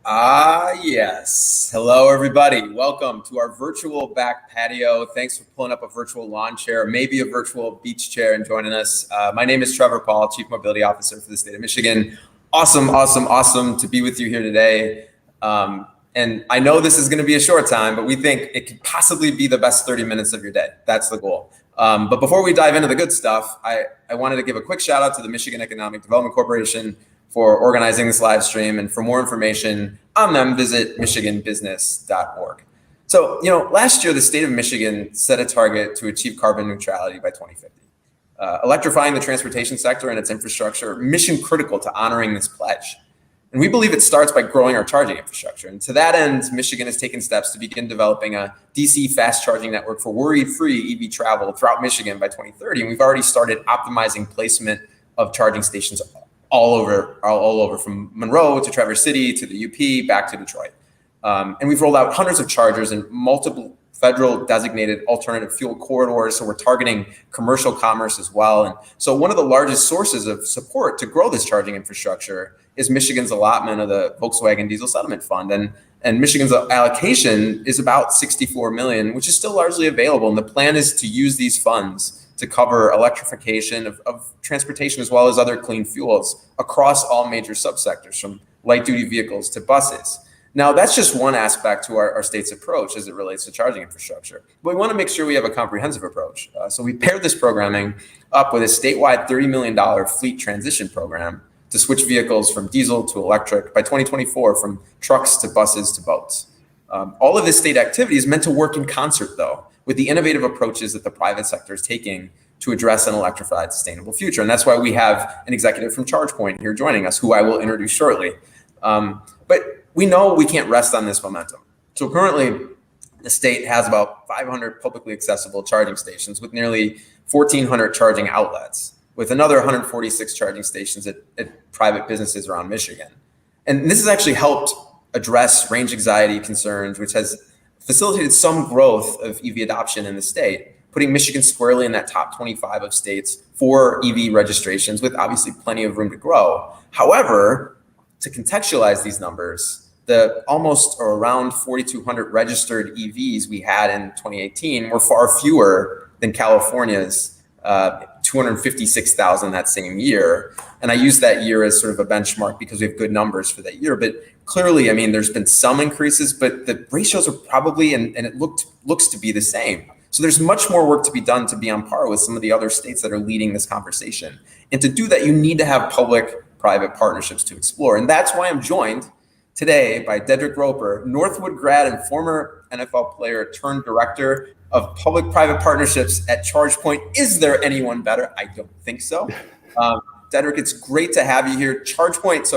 Yes. Hello, everybody. Welcome to our virtual back patio. Thanks for pulling up a virtual lawn chair, maybe a virtual beach chair, and joining us. My name is Trevor Pawl, Chief Mobility Officer for the state of Michigan. Awesome to be with you here today. And I know this is going to be a short time, but we think it could possibly be the best 30 minutes of your day. That's the goal. But before we dive into the good stuff, I wanted to give a quick shout out to the Michigan Economic Development Corporation for organizing this live stream. And for more information on them, visit michiganbusiness.org. So, last year, the state of Michigan set a target to achieve carbon neutrality by 2050. Electrifying the transportation sector and its infrastructure, mission critical to honoring this pledge. And we believe it starts by growing our charging infrastructure. And to that end, Michigan has taken steps to begin developing a DC fast charging network for worry-free EV travel throughout Michigan by 2030. And we've already started optimizing placement of charging stations all over from Monroe to Traverse City to the UP back to Detroit. And we've rolled out hundreds of chargers in multiple federal designated alternative fuel corridors. So we're targeting commercial commerce as well. And so one of the largest sources of support to grow this charging infrastructure is Michigan's allotment of the Volkswagen Diesel Settlement Fund. And Michigan's allocation is about $64 million, which is still largely available. And the plan is to use these funds to cover electrification of transportation as well as other clean fuels across all major subsectors, from light duty vehicles to buses. Now, that's just one aspect to our state's approach as it relates to charging infrastructure. But we want to make sure we have a comprehensive approach. So we paired this programming up with a statewide $30 million fleet transition program to switch vehicles from diesel to electric by 2024, from trucks to buses to boats. All of this state activity is meant to work in concert, though, with the innovative approaches that the private sector is taking to address an electrified, sustainable future. And that's why we have an executive from ChargePoint here joining us, who I will introduce shortly. But we know we can't rest on this momentum. So currently, the state has about 500 publicly accessible charging stations with nearly 1,400 charging outlets, with another 146 charging stations at private businesses around Michigan. And this has actually helped address range anxiety concerns, which has facilitated some growth of EV adoption in the state, putting Michigan squarely in that top 25 of states for EV registrations, with obviously plenty of room to grow. However, to contextualize these numbers, the almost or around 4,200 registered EVs we had in 2018 were far fewer than California's 256,000 that same year. And I use that year as sort of a benchmark because we have good numbers for that year. But clearly, I mean, there's been some increases, but the ratios are probably, and it looks to be the same. So there's much more work to be done to be on par with some of the other states that are leading this conversation. And to do that, you need to have public-private partnerships to explore. And that's why I'm joined today by Dedrick Roper, Northwood grad and former NFL player turned director of public-private partnerships at ChargePoint. Is there anyone better? I don't think so. Dedrick, it's great to have you here. ChargePoint,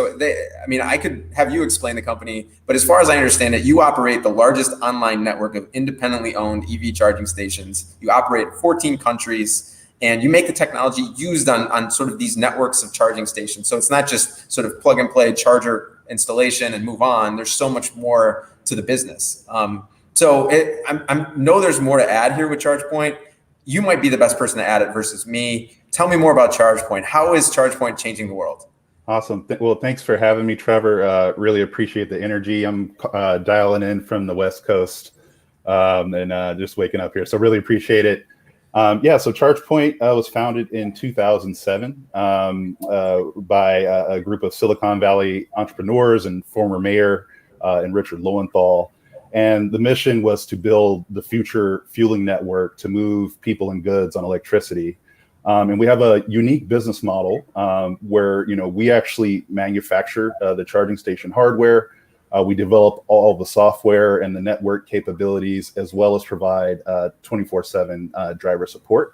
I could have you explain the company, but as far as I understand it, you operate the largest online network of independently owned EV charging stations. You operate 14 countries, and you make the technology used on sort of these networks of charging stations. So it's not just sort of plug and play charger installation and move on. There's so much more to the business. I know there's more to add here with ChargePoint. You might be the best person to add it versus me. Tell me more about ChargePoint. How is ChargePoint changing the world? Awesome. Well, thanks for having me, Trevor. Really appreciate the energy. I'm dialing in from the West Coast and just waking up here. So really appreciate it. So ChargePoint was founded in 2007 by a group of Silicon Valley entrepreneurs and former mayor and Richard Lowenthal. And the mission was to build the future fueling network to move people and goods on electricity. And we have a unique business model where, we actually manufacture the charging station hardware. We develop all the software and the network capabilities, as well as provide 24/7 driver support.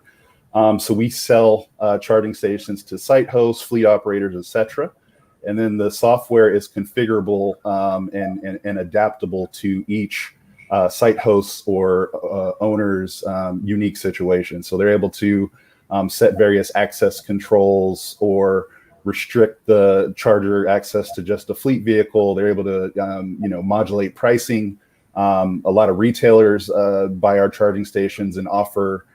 So we sell charging stations to site hosts, fleet operators, etc. And then the software is configurable and adaptable to each site host's or owner's unique situation. So they're able to set various access controls or restrict the charger access to just a fleet vehicle. They're able to, modulate pricing. A lot of retailers buy our charging stations and offer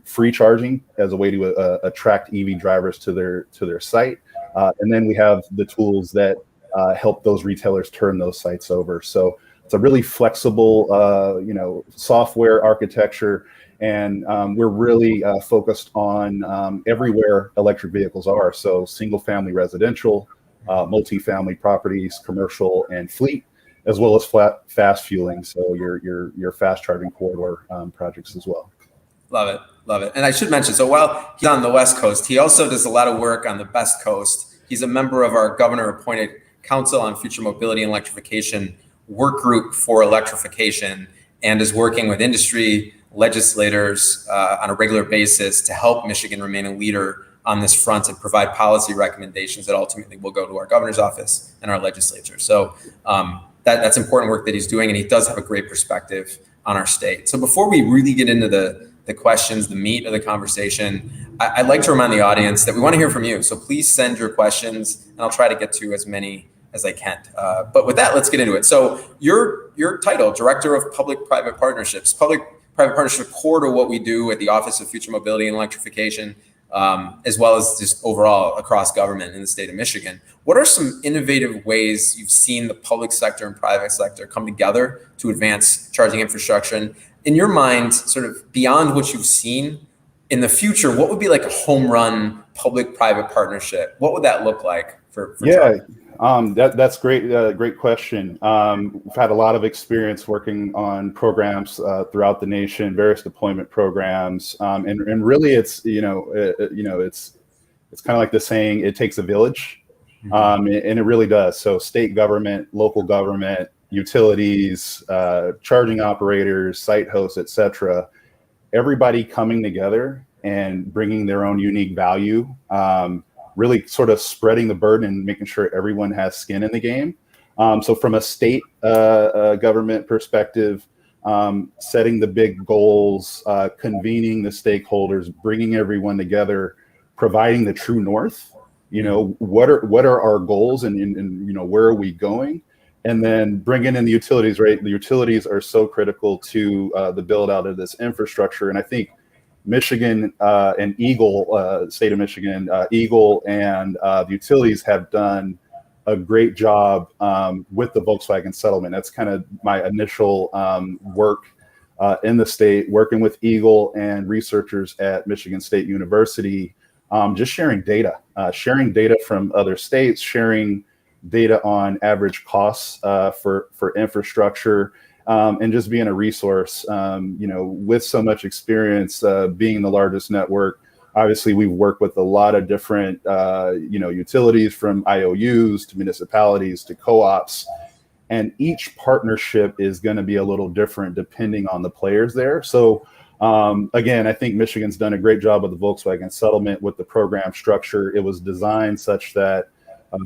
free charging as a way to attract EV drivers to their site. And then we have the tools that help those retailers turn those sites over. So it's a really flexible, software architecture, and we're really focused on everywhere electric vehicles are. So single-family residential, multifamily properties, commercial, and fleet, as well as fast fueling. So your fast charging corridor projects as well. Love it. Love it. And I should mention, so while he's on the West Coast, he also does a lot of work on the Best Coast. He's a member of our governor-appointed Council on Future Mobility and Electrification work group for electrification, and is working with industry legislators on a regular basis to help Michigan remain a leader on this front and provide policy recommendations that ultimately will go to our governor's office and our legislature. So that's important work that he's doing, and he does have a great perspective on our state. So before we really get into the questions, the meat of the conversation, I'd like to remind the audience that we want to hear from you. So please send your questions, and I'll try to get to as many as I can. But with that, let's get into it. So your title, Director of Public-Private Partnerships. Public-Private Partnerships are core to what we do at the Office of Future Mobility and Electrification, as well as just overall across government in the state of Michigan. What are some innovative ways you've seen the public sector and private sector come together to advance charging infrastructure? And in your mind, sort of beyond what you've seen, in the future, what would be like a home run public-private partnership? What would that look like for that's great. Great question. We've had a lot of experience working on programs throughout the nation, various deployment programs, and really, it's kind of like the saying, "It takes a village," and it really does. So, state government, local government, utilities, charging operators, site hosts, etc. Everybody coming together and bringing their own unique value. Really sort of spreading the burden and making sure everyone has skin in the game. So from a state government perspective, setting the big goals, convening the stakeholders, bringing everyone together, providing the true north. What are our goals and where are we going? And then bringing in the utilities, right? The utilities are so critical to the build out of this infrastructure. And I think Michigan and Eagle, state of Michigan, Eagle and the utilities have done a great job with the Volkswagen settlement. That's kind of my initial work in the state, working with Eagle and researchers at Michigan State University, just sharing data from other states, sharing data on average costs for infrastructure. And just being a resource, with so much experience, being the largest network. Obviously, we've worked with a lot of different, utilities, from IOUs to municipalities to co-ops, and each partnership is going to be a little different depending on the players there. So, again, I think Michigan's done a great job with the Volkswagen settlement with the program structure. It was designed such that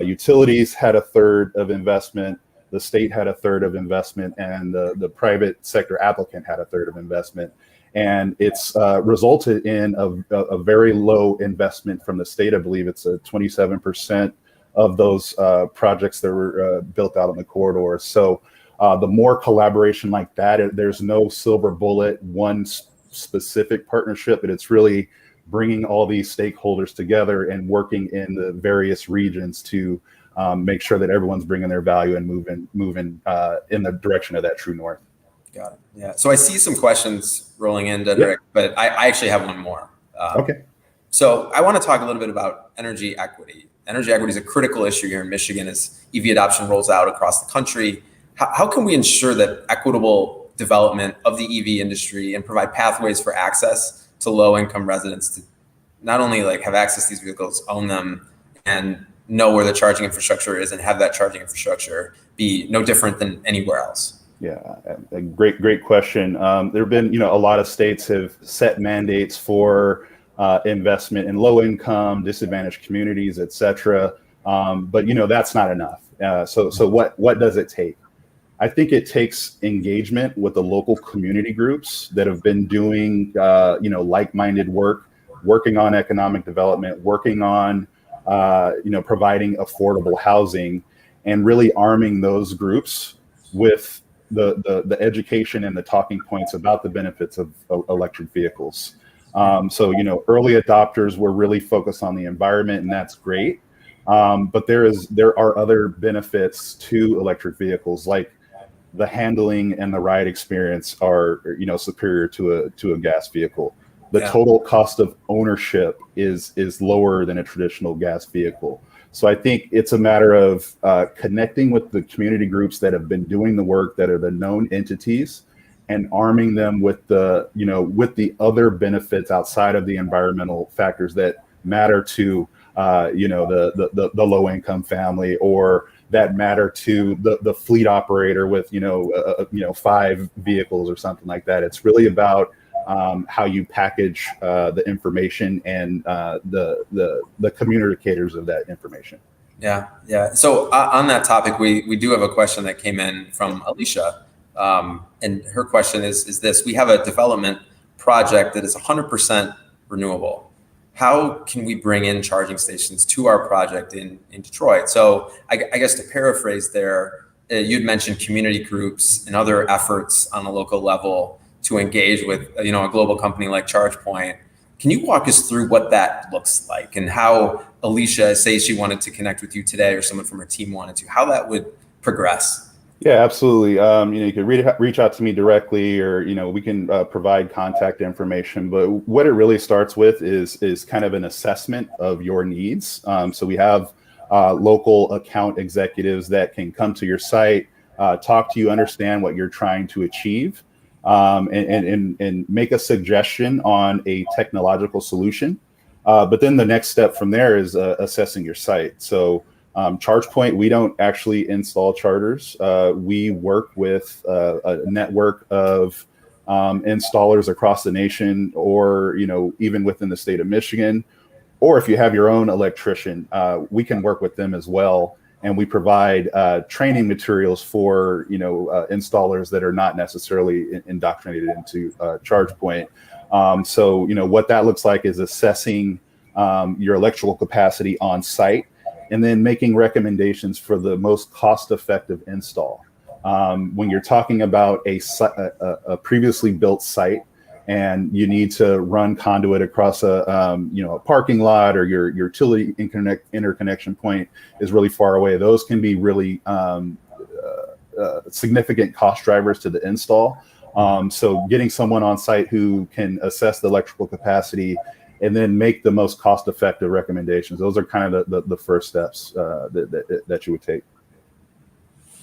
utilities had a third of investment, the state had a third of investment, and the private sector applicant had a third of investment. And it's resulted in a very low investment from the state. I believe it's a 27% of those projects that were built out on the corridor. So the more collaboration like that, there's no silver bullet, one specific partnership, but it's really bringing all these stakeholders together and working in the various regions to make sure that everyone's bringing their value and moving in the direction of that true north. Got it. Yeah. So I see some questions rolling in, Dedrick, but I actually have one more. Okay. So I want to talk a little bit about energy equity. Energy equity is a critical issue here in Michigan as EV adoption rolls out across the country. How can we ensure that equitable development of the EV industry and provide pathways for access to low-income residents to not only have access to these vehicles, own them, and know where the charging infrastructure is and have that charging infrastructure be no different than anywhere else? Yeah, a great question. There have been, a lot of states have set mandates for investment in low income, disadvantaged communities, et cetera. But, that's not enough. So what does it take? I think it takes engagement with the local community groups that have been doing, like-minded work, working on economic development, working on, providing affordable housing, and really arming those groups with the education and the talking points about the benefits of electric vehicles. So, early adopters were really focused on the environment, and that's great. But there are other benefits to electric vehicles, like the handling and the ride experience are, superior to a gas vehicle. The total cost of ownership is lower than a traditional gas vehicle. So I think it's a matter of connecting with the community groups that have been doing the work, that are the known entities, and arming them with the other benefits outside of the environmental factors that matter to the low income family, or that matter to the fleet operator with 5 vehicles or something like that. It's really about how you package the information and the communicators of that information. Yeah. So on that topic, we do have a question that came in from Alicia, and her question is this: we have a development project that is 100% renewable. How can we bring in charging stations to our project in Detroit? So I guess to paraphrase there, you'd mentioned community groups and other efforts on a local level to engage with a global company like ChargePoint. Can you walk us through what that looks like, and how Alicia, say she wanted to connect with you today, or someone from her team wanted to, how that would progress? Yeah, absolutely. You can reach out to me directly, or we can provide contact information. But what it really starts with is kind of an assessment of your needs. So we have local account executives that can come to your site, talk to you, understand what you're trying to achieve, and make a suggestion on a technological solution. But then the next step from there is assessing your site. So ChargePoint, we don't actually install chargers. We work with a network of installers across the nation, or even within the state of Michigan. Or if you have your own electrician, we can work with them as well. And we provide training materials for installers that are not necessarily indoctrinated into ChargePoint. So what that looks like is assessing your electrical capacity on site, and then making recommendations for the most cost-effective install. When you're talking about a previously built site, and you need to run conduit across a parking lot, or your utility interconnection point is really far away, those can be really significant cost drivers to the install. So getting someone on site who can assess the electrical capacity and then make the most cost-effective recommendations, those are kind of the first steps that you would take.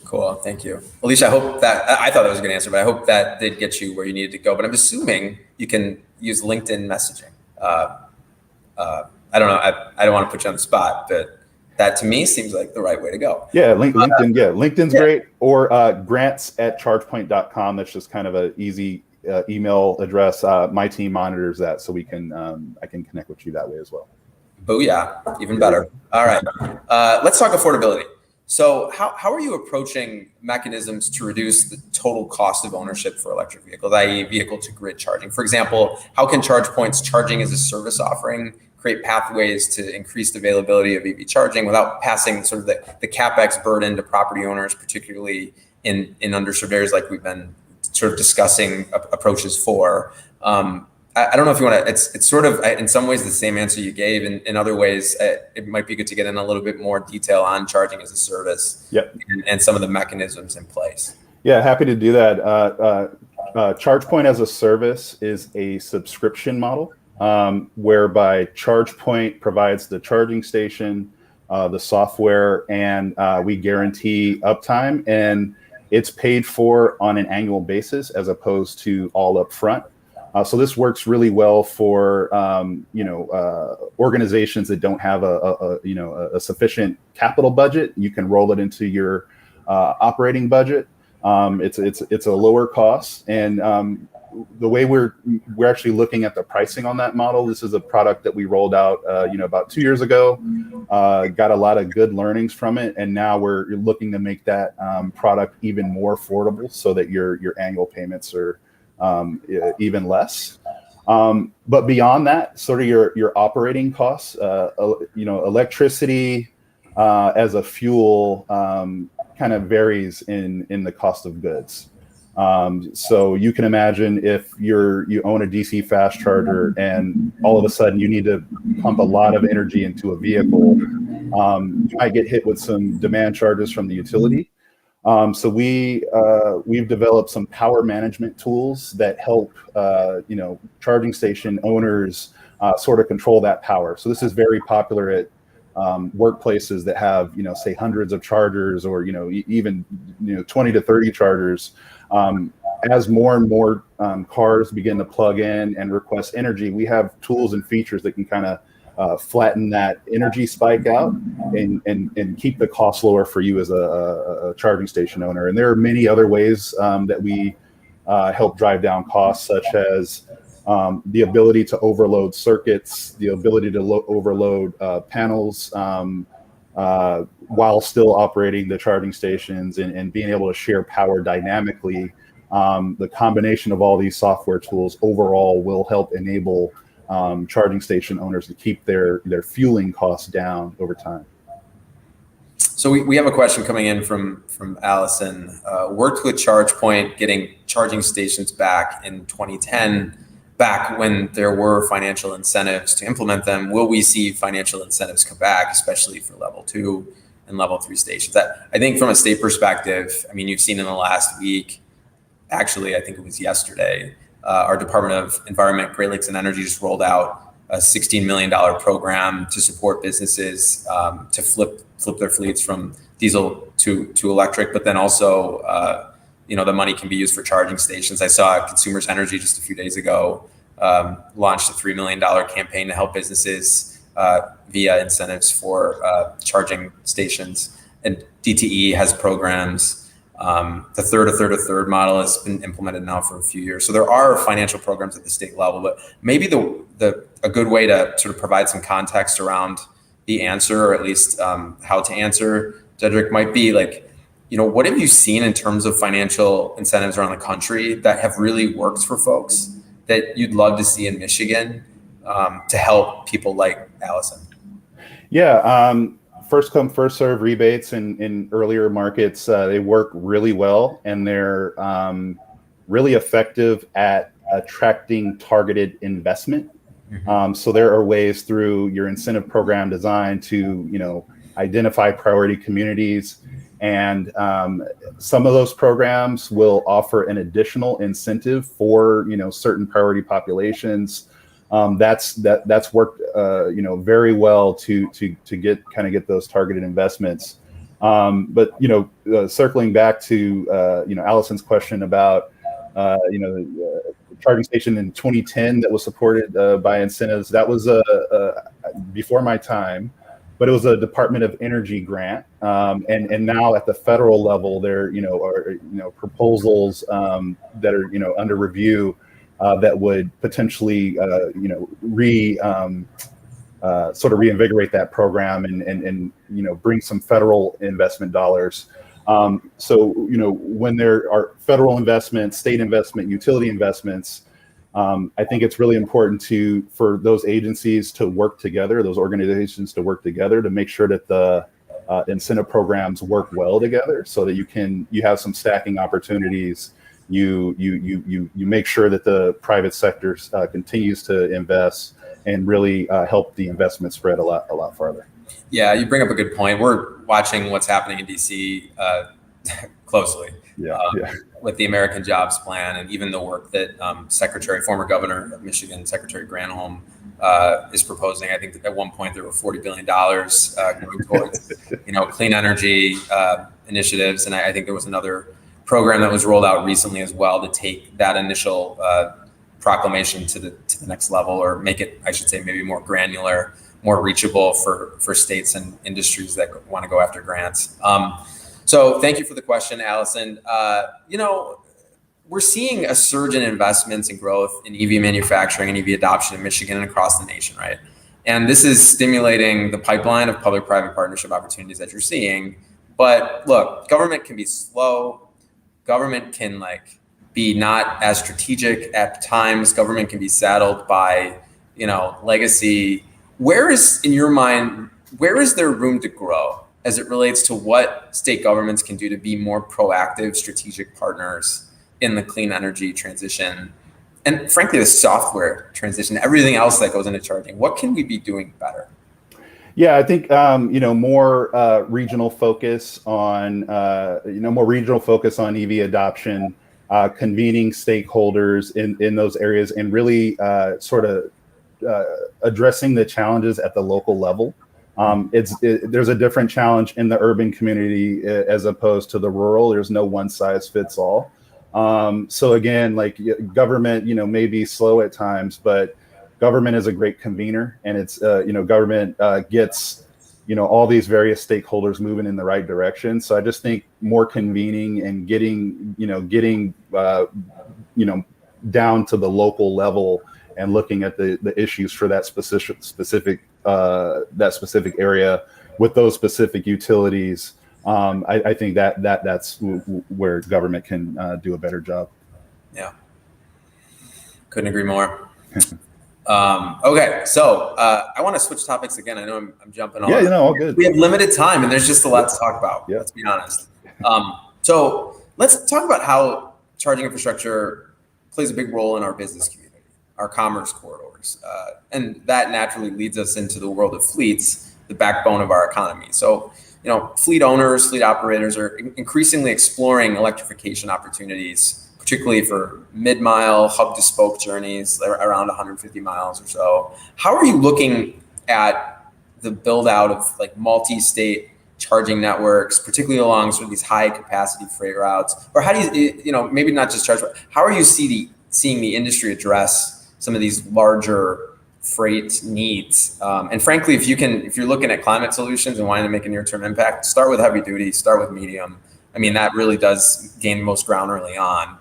Cool, thank you. Alicia, I hope that, I thought that was a good answer, but I hope that did get you where you needed to go. But I'm assuming you can use LinkedIn messaging. I don't know, I don't want to put you on the spot, but that to me seems like the right way to go. Yeah, LinkedIn, LinkedIn's great. Or grants@chargepoint.com. That's just kind of an easy email address. My team monitors that, so I can connect with you that way as well. Booyah, even better. All right, let's talk affordability. So how are you approaching mechanisms to reduce the total cost of ownership for electric vehicles, i.e. vehicle to grid charging? For example, how can ChargePoint's charging as a service offering create pathways to increased availability of EV charging without passing sort of the CapEx burden to property owners, particularly in underserved areas like we've been sort of discussing approaches for? I don't know if you want to, it's sort of in some ways the same answer you gave. In other ways, it might be good to get in a little bit more detail on charging as a service. Yep. and some of the mechanisms in place. Yeah, happy to do that. ChargePoint as a service is a subscription model, whereby ChargePoint provides the charging station, the software, and we guarantee uptime, and it's paid for on an annual basis as opposed to all up front. So this works really well for organizations that don't have a sufficient capital budget. You can roll it into your operating budget. It's a lower cost, and the way we're actually looking at the pricing on that model. This is a product that we rolled out about 2 years ago. Got a lot of good learnings from it, and now we're looking to make that product even more affordable, so that your annual payments are even less. But beyond that, sort of your operating costs, electricity as a fuel kind of varies in the cost of goods. So you can imagine if you own a DC fast charger and all of a sudden you need to pump a lot of energy into a vehicle, you might get hit with some demand charges from the utility. So we've developed some power management tools that help charging station owners sort of control that power. So this is very popular at workplaces that have say hundreds of chargers, or even 20 to 30 chargers. As more and more cars begin to plug in and request energy, we have tools and features that can kind of flatten that energy spike out and keep the cost lower for you as a charging station owner. And there are many other ways that we help drive down costs, such as the ability to overload circuits, the ability to overload panels while still operating the charging stations, and being able to share power dynamically. The combination of all these software tools overall will help enable charging station owners to keep their fueling costs down over time. So we have a question coming in from Allison. Worked with ChargePoint getting charging stations back in 2010, back when there were financial incentives to implement them. Will we see financial incentives come back, especially for level 2 and level 3 stations? I think from a state perspective, I mean, you've seen in the last week, actually, I think it was yesterday, our Department of Environment, Great Lakes and Energy just rolled out a $16 million program to support businesses to flip their fleets from diesel to electric, but then also the money can be used for charging stations. I saw Consumers Energy just a few days ago launched a $3 million campaign to help businesses via incentives for charging stations. And DTE has programs. The third model has been implemented now for a few years. So there are financial programs at the state level, but maybe a good way to sort of provide some context around the answer, or at least how to answer, Dedrick, might be what have you seen in terms of financial incentives around the country that have really worked for folks that you'd love to see in Michigan to help people like Allison? Yeah. First come, first serve rebates in earlier markets, they work really well, and they're really effective at attracting targeted investment. Mm-hmm. So there are ways through your incentive program design to identify priority communities, and some of those programs will offer an additional incentive for certain priority populations. That's worked very well to get those targeted investments. But circling back to Allison's question about the charging station in 2010 that was supported by incentives, that was before my time, but it was a Department of Energy grant. And now at the federal level, there are proposals that are under review that would potentially sort of reinvigorate that program and bring some federal investment dollars. So when there are federal investments, state investment, utility investments, I think it's really important for those agencies to work together, those organizations to work together to make sure that the incentive programs work well together, so that you have some stacking opportunities. You make sure that the private sector continues to invest and really help the investment spread a lot farther. Yeah, you bring up a good point. We're watching what's happening in DC closely. With the American Jobs Plan, and even the work that former governor of Michigan, Secretary Granholm, is proposing. I think that at one point there were $40 billion going towards clean energy initiatives, and I think there was another program that was rolled out recently as well to take that initial proclamation to the next level, or make it, I should say, maybe more granular, more reachable for states and industries that want to go after grants. So thank you for the question, Allison. We're seeing a surge in investments and growth in EV manufacturing and EV adoption in Michigan and across the nation, right? And this is stimulating the pipeline of public-private partnership opportunities that you're seeing. But look, government can be slow. Government can be not as strategic at times. Government can be saddled by, legacy. In your mind, where is there room to grow as it relates to what state governments can do to be more proactive strategic partners in the clean energy transition and frankly, the software transition, everything else that goes into charging? What can we be doing better? Yeah, I think more regional focus on EV adoption, convening stakeholders in those areas, and really addressing the challenges at the local level. There's a different challenge in the urban community as opposed to the rural. There's no one size fits all. So again, like government, may be slow at times, but government is a great convener, and it's government gets all these various stakeholders moving in the right direction. So I just think more convening and getting down to the local level and looking at the issues for that specific area with those specific utilities. I think that's where government can do a better job. Yeah, couldn't agree more. Okay, so I want to switch topics again. I know I'm jumping on. Yeah, all good. We have limited time, and there's just a lot to talk about. Yeah. Let's be honest. So let's talk about how charging infrastructure plays a big role in our business community, our commerce corridors, and that naturally leads us into the world of fleets, the backbone of our economy. So, fleet owners, fleet operators are increasingly exploring electrification opportunities, particularly for mid-mile hub-to-spoke journeys around 150 miles or so. How are you looking at the build-out of like multi-state charging networks, particularly along sort of these high-capacity freight routes? Or how do you, maybe not just charge, but how are you seeing the industry address some of these larger freight needs? And frankly, if you're looking at climate solutions and wanting to make a near-term impact, start with heavy duty, start with medium. I mean, that really does gain most ground early on.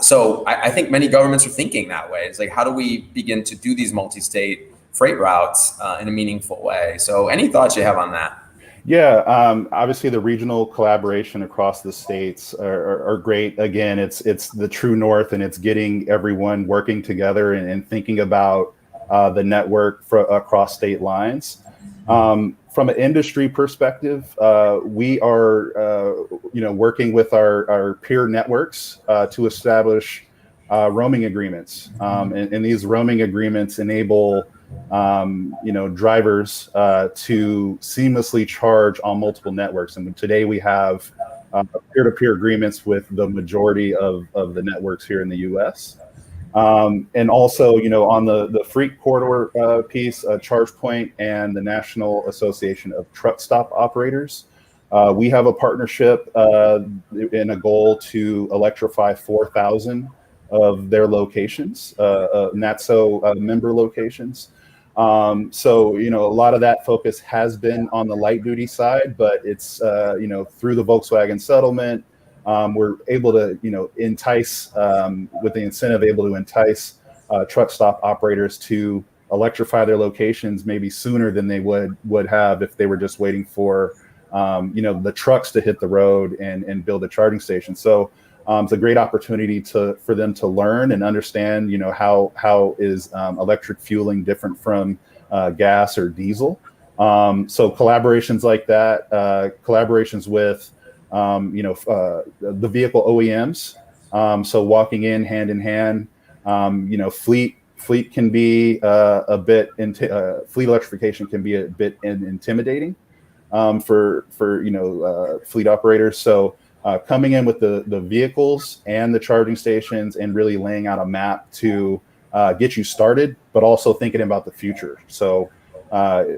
So I think many governments are thinking that way. It's like, how do we begin to do these multi-state freight routes in a meaningful way? So any thoughts you have on that? Yeah, obviously the regional collaboration across the states are great. Again, it's the true north, and it's getting everyone working together and thinking about the network across state lines. From an industry perspective, we are working with our peer networks to establish roaming agreements, and these roaming agreements enable drivers to seamlessly charge on multiple networks. And today we have peer-to-peer agreements with the majority of the networks here in the U.S. And also, on the freight corridor piece, ChargePoint and the National Association of Truck Stop Operators, we have a partnership and a goal to electrify 4,000 of their locations, NATSO member locations. So, a lot of that focus has been on the light duty side, but it's, through the Volkswagen settlement, we're able to, entice, with the incentive, able to entice truck stop operators to electrify their locations maybe sooner than they would have if they were just waiting for, the trucks to hit the road and build a charging station. So it's a great opportunity for them to learn and understand, how is electric fueling different from gas or diesel. So collaborations like that, collaborations with the vehicle OEMs. So walking in hand, fleet can be a bit fleet electrification can be a bit intimidating for fleet operators. So coming in with the vehicles and the charging stations and really laying out a map to get you started, but also thinking about the future. So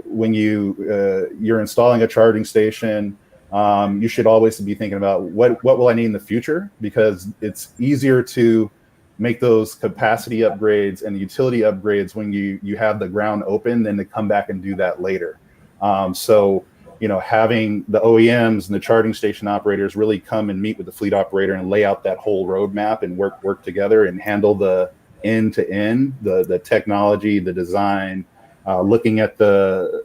when you're installing a charging station, you should always be thinking about what will I need in the future, because it's easier to make those capacity upgrades and utility upgrades when you have the ground open than to come back and do that later. So having the OEMs and the charging station operators really come and meet with the fleet operator and lay out that whole roadmap and work together and handle the end-to-end, the technology, the design, looking at the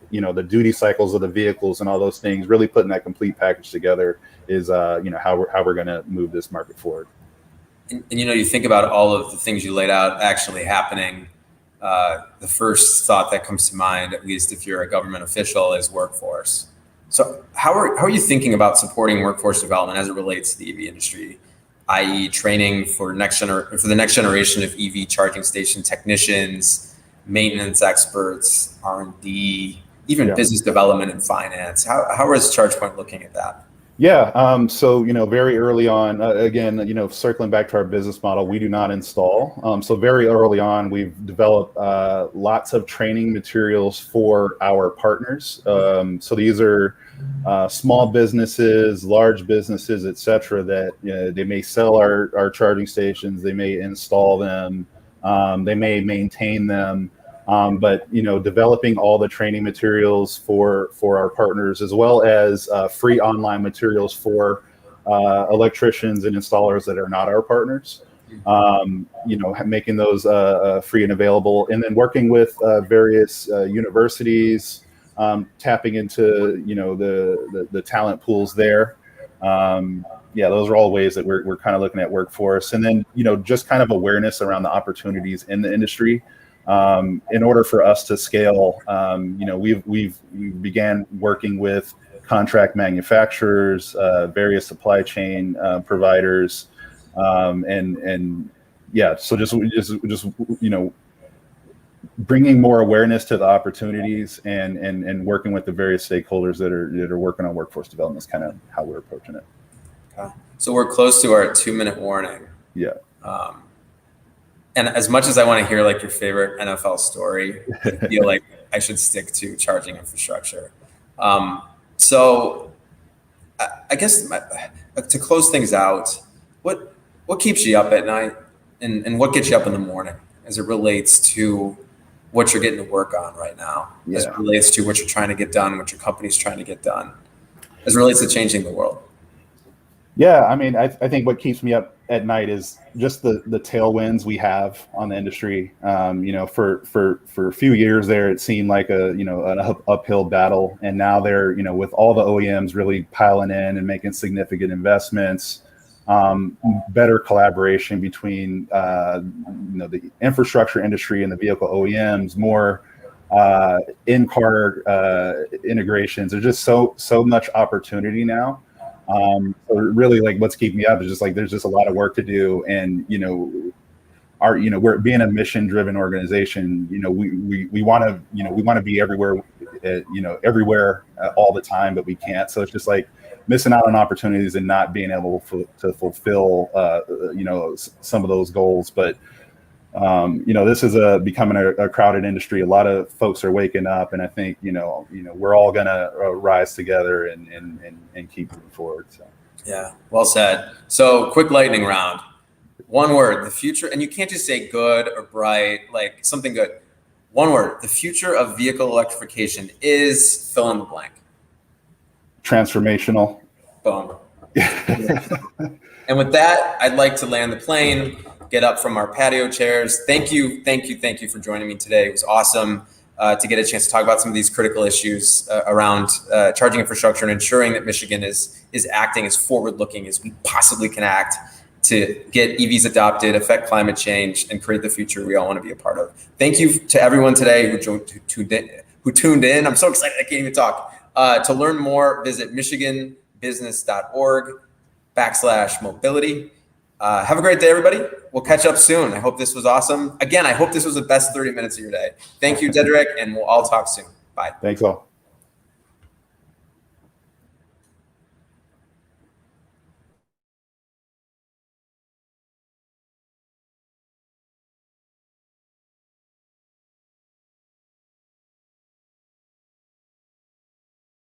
duty cycles of the vehicles and all those things, really putting that complete package together is how we're going to move this market forward. And you think about all of the things you laid out actually happening. The first thought that comes to mind, at least if you're a government official, is workforce. So how are you thinking about supporting workforce development as it relates to the EV industry? i.e. training for the next generation of EV charging station technicians, maintenance experts, R&D, even business development and finance. How is ChargePoint looking at that? Yeah, so very early on, again, circling back to our business model, we do not install. So very early on, we've developed lots of training materials for our partners. So these are small businesses, large businesses, et cetera, that they may sell our charging stations, they may install them, they may maintain them. But developing all the training materials for our partners, as well as free online materials for electricians and installers that are not our partners, making those free and available, and then working with various universities, tapping into the talent pools there. Those are all ways that we're kind of looking at workforce, and then just kind of awareness around the opportunities in the industry. In order for us to scale, we began working with contract manufacturers, various supply chain providers, so just bringing more awareness to the opportunities and working with the various stakeholders that are working on workforce development is kind of how we're approaching it. Okay. So we're close to our 2-minute warning. Yeah. And as much as I want to hear like your favorite NFL story, I feel like I should stick to charging infrastructure. So I guess to close things out, what keeps you up at night and what gets you up in the morning as it relates to what you're getting to work on right now, as it relates to what you're trying to get done, what your company's trying to get done, as it relates to changing the world? Yeah, I mean, I think what keeps me up at night is just the tailwinds we have on the industry. For a few years there, it seemed like an uphill battle, and now they're with all the OEMs really piling in and making significant investments, better collaboration between the infrastructure industry and the vehicle OEMs, more in-car integrations. There's just so much opportunity now. So really, like, what's keeping me up is just like there's just a lot of work to do, and we're being a mission-driven organization. We want to be everywhere, everywhere all the time, but we can't. So it's just like missing out on opportunities and not being able to fulfill some of those goals. But this is becoming a crowded industry. A lot of folks are waking up, and I think we're all gonna rise together and keep moving forward. So. Yeah, well said. So quick lightning round. One word, the future, and you can't just say good or bright, like something good. One word, the future of vehicle electrification is fill in the blank. Transformational. Boom. And with that, I'd like to land the plane, get up from our patio chairs. Thank you for joining me today. It was awesome to get a chance to talk about some of these critical issues around charging infrastructure and ensuring that Michigan is acting as forward-looking as we possibly can act to get EVs adopted, affect climate change, and create the future we all want to be a part of. Thank you to everyone today who tuned in. I'm so excited I can't even talk. To learn more, visit michiganbusiness.org/mobility. Have a great day, everybody. We'll catch up soon. I hope this was awesome. Again, I hope this was the best 30 minutes of your day. Thank you, Dedrick, and we'll all talk soon. Bye. Thanks all.